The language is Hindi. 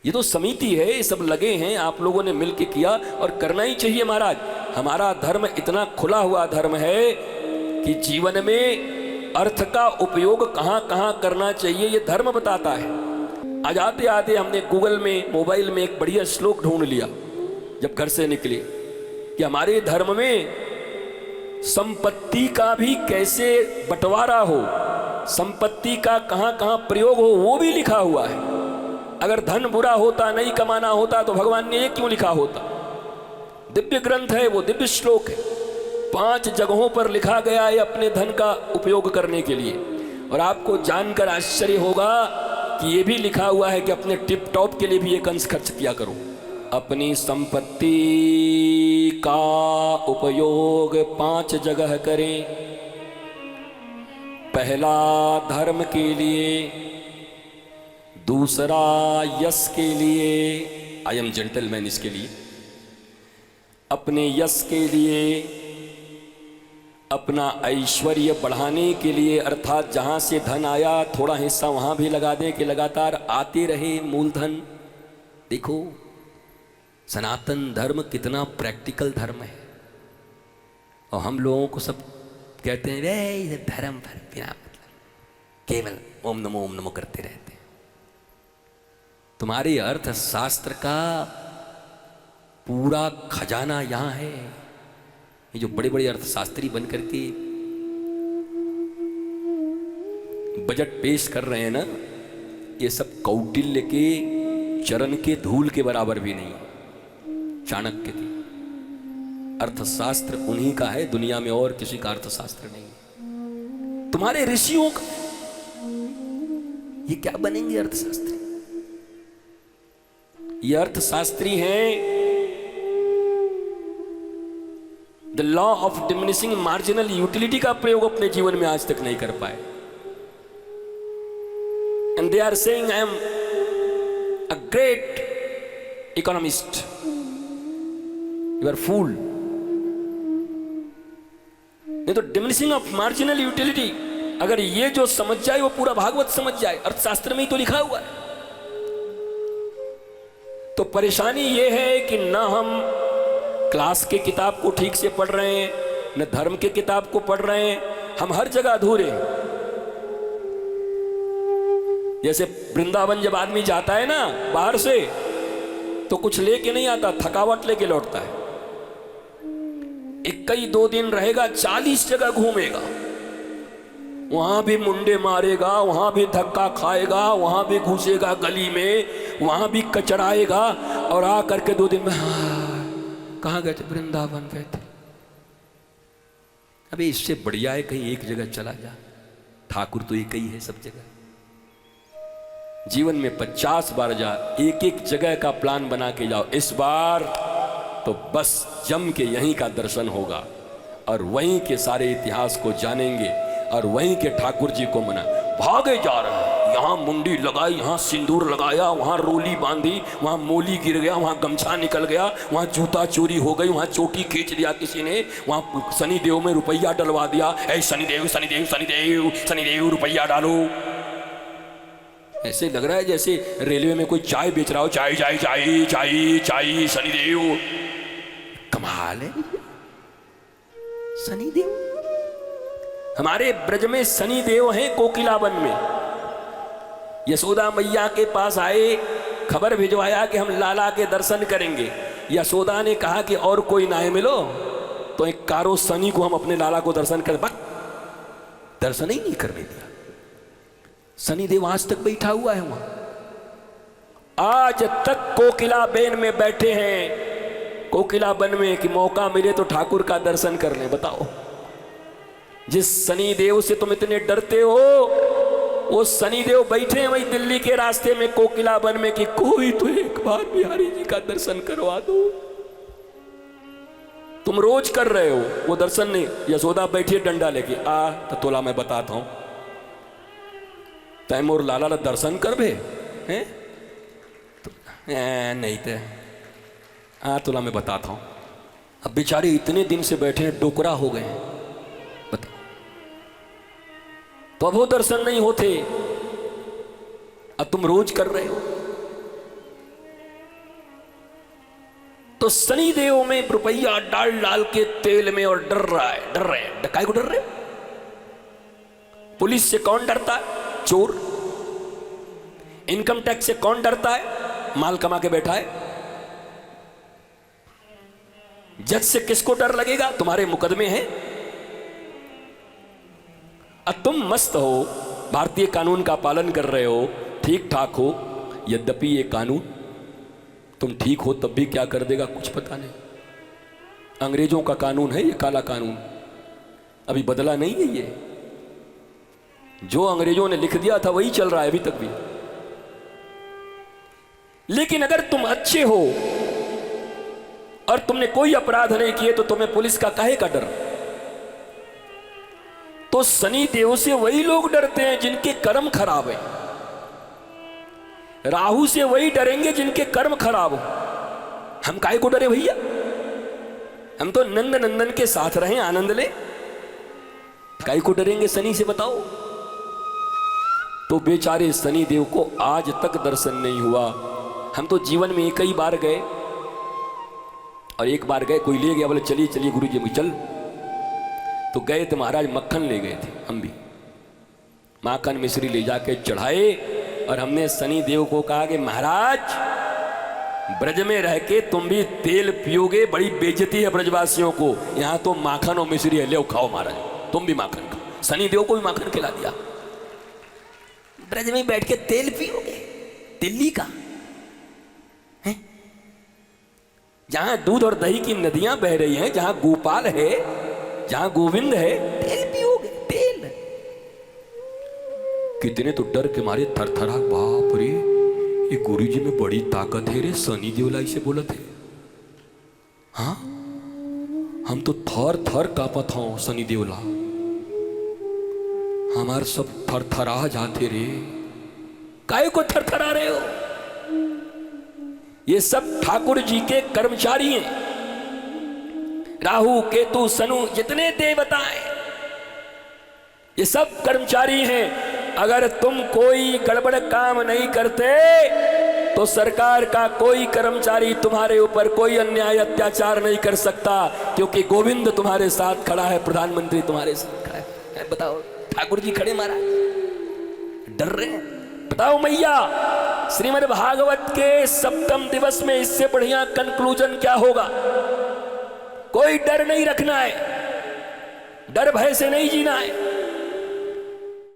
ये तो समिति है, ये सब लगे हैं, आप लोगों ने मिलकर किया और करना ही चाहिए महाराज। हमारा धर्म इतना खुला हुआ धर्म है कि जीवन में अर्थ का उपयोग कहाँ कहाँ करना चाहिए ये धर्म बताता है। आज आते आते हमने गूगल में, मोबाइल में एक बढ़िया श्लोक ढूंढ लिया जब घर से निकले कि हमारे धर्म में संपत्ति का भी कैसे बंटवारा हो, संपत्ति का कहाँ कहाँ प्रयोग हो, वो भी लिखा हुआ है। अगर धन बुरा होता, नहीं कमाना होता तो भगवान ने ये क्यों लिखा होता? दिव्य ग्रंथ है वो, दिव्य श्लोक है। 5 जगहों पर लिखा गया है अपने धन का उपयोग करने के लिए। और आपको जानकर आश्चर्य होगा कि ये भी लिखा हुआ है कि अपने टिप टॉप के लिए भी एक अंश खर्च किया करो। अपनी संपत्ति का उपयोग 5 जगह करें। पहला धर्म के लिए, दूसरा यश के लिए, आई एम जेंटलमैन, इसके लिए, अपने यश के लिए, अपना ऐश्वर्य बढ़ाने के लिए, अर्थात जहां से धन आया थोड़ा हिस्सा वहां भी लगा दे कि लगातार आते रहे मूलधन। देखो सनातन धर्म कितना प्रैक्टिकल धर्म है। और हम लोगों को सब कहते हैं वे धर्म भर बिना मतलब, केवल ओम नमो करते रहते हैं। तुम्हारे अर्थशास्त्र का पूरा खजाना यहाँ है। ये जो बड़े बड़े अर्थशास्त्री बन करके बजट पेश कर रहे हैं ना, ये सब कौटिल्य के चरण के धूल के बराबर भी नहीं है। चाणक्य थी, अर्थशास्त्र उन्हीं का है, दुनिया में और किसी का अर्थशास्त्र नहीं। तुम्हारे ऋषियों का, ये क्या बनेंगे अर्थशास्त्री? ये अर्थशास्त्री हैं the law of diminishing marginal utility का प्रयोग अपने जीवन में आज तक नहीं कर पाए। And they are saying I am a great economist. You are fool. नहीं तो डिमिनिशिंग ऑफ मार्जिनल यूटिलिटी, अगर ये जो समझ जाए वो पूरा भागवत समझ जाए। अर्थशास्त्र में ही तो लिखा हुआ है। तो परेशानी ये है कि ना हम क्लास के किताब को ठीक से पढ़ रहे हैं, न धर्म के किताब को पढ़ रहे हैं। हम हर जगह अधूरे। जैसे वृंदावन जब आदमी जाता है ना बाहर से, तो कुछ लेके नहीं आता, थकावट लेके लौटता है। 21-2 दिन रहेगा, 40 जगह घूमेगा, वहां भी मुंडे मारेगा, वहां भी धक्का खाएगा, वहां भी घुसेगा गली में, वहां भी कचराएगा, और आ करके 2 दिन में कहाँ गए थे? वृंदावन गए थे। अबे इससे बढ़िया है कहीं एक जगह चला जा। ठाकुर तो एक ही है सब जगह। जीवन में 50 बार जा, एक जगह का प्लान बना के जाओ। इस बार तो बस जम के यहीं का दर्शन होगा और वहीं के सारे इतिहास को जानेंगे और वहीं के ठाकुर जी को मना। भागे जा रहे हैं, यहाँ मुंडी लगाई, यहाँ सिंदूर लगाया, वहाँ रोली बांधी, वहाँ मोली गिर गया, वहाँ गमछा निकल गया, वहाँ जूता चोरी हो गई, वहाँ चोटी खींच लिया किसी ने, वहाँ शनिदेव में रुपया डलवा दिया। ऐ शनिदेव शनिदेव शनिदेव शनिदेव रुपया डालो। ऐसे लग रहा है जैसे रेलवे में कोई चाय बेच रहा हो, चाय चाय चाय चाय चाय शनिदेव। कमाल है शनिदेव। हमारे ब्रज में शनिदेव हैं कोकिलावन में। यशोदा मैया के पास आए, खबर भिजवाया कि हम लाला के दर्शन करेंगे। यशोदा ने कहा कि और कोई ना है मिलो, तो एक कारो शनि को हम अपने लाला को दर्शन कर, दर्शन ही नहीं करने दिया। शनिदेव आज तक बैठा हुआ है वहां, आज तक कोकिला बेन में बैठे हैं, कोकिला बन में, कि मौका मिले तो ठाकुर का दर्शन कर लें। बताओ, जिस शनिदेव से तुम इतने डरते हो, वो शनिदेव बैठे हैं वही दिल्ली के रास्ते में कोकिला बन में कि कोई तो एक बार बिहारी जी का दर्शन करवा दो। तुम रोज कर रहे हो, वो दर्शन नहीं। यशोदा बैठी है डंडा लेके, आ तो तोला मैं बताता हूं, तैमूर लाला दर्शन कर बे हैं तो, नहीं थे, तोला मैं बताता हूं। अब बेचारे इतने दिन से बैठे हैं, डोकरा हो गए हैं, बताओ। तो अब वो दर्शन नहीं होते, अब तुम रोज कर रहे हो। तो शनि देव में रुपया डाल डाल के तेल में और डर रहा है, डर रहे हैं। काय को डर रहे? पुलिस से कौन डरता है? चोर। इनकम टैक्स से कौन डरता है? माल कमा के बैठा है। जज से किसको डर लगेगा? तुम्हारे मुकदमे हैं। अब तुम मस्त हो, भारतीय कानून का पालन कर रहे हो, ठीक ठाक हो, यद्यपि ये कानून तुम ठीक हो तब भी क्या कर देगा कुछ पता नहीं। अंग्रेजों का कानून है ये काला कानून, अभी बदला नहीं है। ये जो अंग्रेजों ने लिख दिया था वही चल रहा है अभी तक भी। लेकिन अगर तुम अच्छे हो और तुमने कोई अपराध नहीं किए तो तुम्हें पुलिस का काहे का डर? तो शनि देव से वही लोग डरते हैं जिनके कर्म खराब है। राहु से वही डरेंगे जिनके कर्म खराब हो। हम काहे को डरे भैया? हम तो नंद नंदन के साथ रहे, आनंद ले। काहे को डरेंगे शनि से बताओ? तो बेचारे शनि देव को आज तक दर्शन नहीं हुआ। हम तो जीवन में एक ही बार गए, और एक बार गए, कोई ले गया, बोले चलिए चलिए गुरु जी चल। तो गए तो महाराज मक्खन ले गए थे, हम भी माखन मिश्री ले जाके चढ़ाए, और हमने शनि देव को कहा कि महाराज ब्रज में रह के तुम भी तेल पियोगे, बड़ी बेइज्जती है ब्रजवासियों को, यहाँ तो माखन और मिश्री है, ले खाओ महाराज, तुम भी माखन खाओ। शनि देव को भी माखन खिला दिया। ब्रज में बैठ के तेल पियोगे? दिल्ली का है, जहां दूध और दही की नदियां बह रही हैं, जहां गोपाल है, जहां गोविंद है, तेल पियोगे? तेल कितने तो डर के मारे थरथरा, बाप रे ये गुरुजी में बड़ी ताकत है रे, शनि देवलाई से बोला थे। हाँ हम तो थर थर कांपत हूं, शनि देवला हमार सब थरथरा जाते रे। काहे को थरथरा रहे हो? ये सब ठाकुर जी के कर्मचारी हैं। राहु केतु शनु जितने देवता हैं ये सब कर्मचारी हैं। अगर तुम कोई गड़बड़ काम नहीं करते तो सरकार का कोई कर्मचारी तुम्हारे ऊपर कोई अन्याय अत्याचार नहीं कर सकता, क्योंकि गोविंद तुम्हारे साथ खड़ा है, प्रधानमंत्री तुम्हारे साथ खड़ा है। बताओ ठाकुर जी खड़े महाराज, डर रहे हैं? बताओ मैया, श्रीमद् भागवत के सप्तम दिवस में इससे बढ़िया कंक्लूजन क्या होगा? कोई डर नहीं रखना है, डर भय से नहीं जीना है।